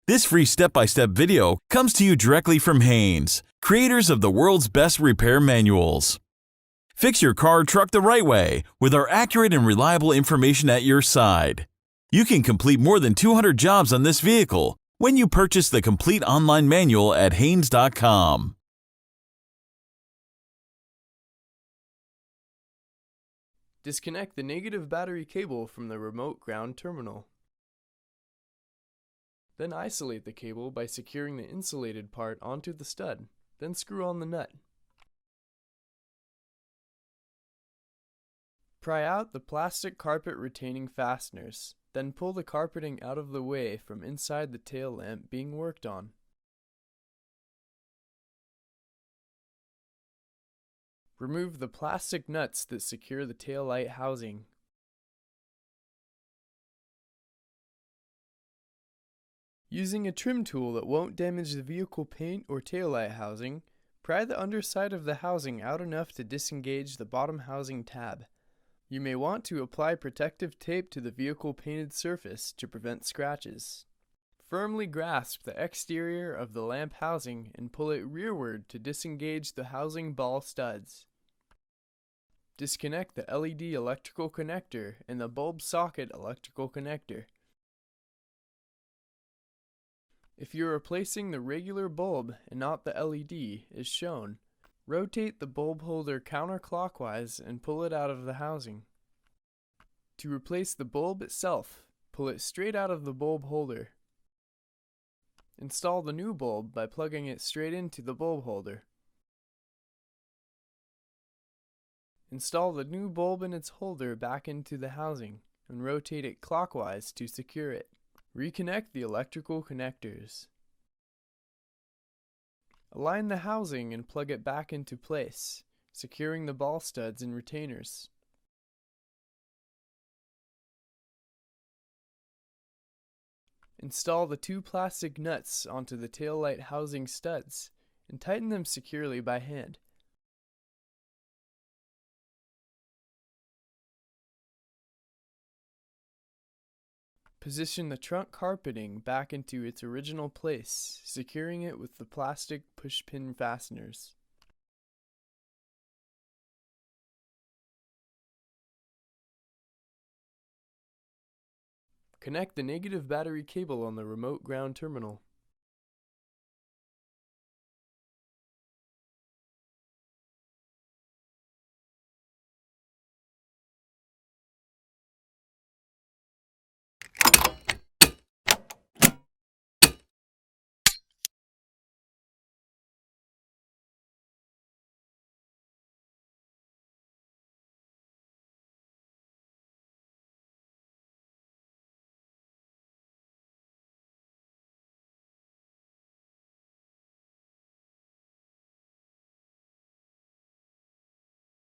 This free step-by-step video comes to you directly from Haynes, creators of the world's best repair manuals. Fix your car or truck the right way with our accurate and reliable information at your side. You can complete more than 200 jobs on this vehicle when you purchase the complete online manual at Haynes.com. Disconnect the negative battery cable from the remote ground terminal. Then isolate the cable by securing the insulated part onto the stud, then screw on the nut. Pry out the plastic carpet retaining fasteners, then pull the carpeting out of the way from inside the tail lamp being worked on. Remove the plastic nuts that secure the tail light housing. Using a trim tool that won't damage the vehicle paint or taillight housing, pry the underside of the housing out enough to disengage the bottom housing tab. You may want to apply protective tape to the vehicle painted surface to prevent scratches. Firmly grasp the exterior of the lamp housing and pull it rearward to disengage the housing ball studs. Disconnect the LED electrical connector and the bulb socket electrical connector. If you're replacing the regular bulb and not the LED, as shown, rotate the bulb holder counterclockwise and pull it out of the housing. To replace the bulb itself, pull it straight out of the bulb holder. Install the new bulb by plugging it straight into the bulb holder. Install the new bulb and its holder back into the housing and rotate it clockwise to secure it. Reconnect the electrical connectors. Align the housing and plug it back into place, securing the ball studs and retainers. Install the two plastic nuts onto the taillight housing studs and tighten them securely by hand. Position the trunk carpeting back into its original place, securing it with the plastic pushpin fasteners. Connect the negative battery cable on the remote ground terminal.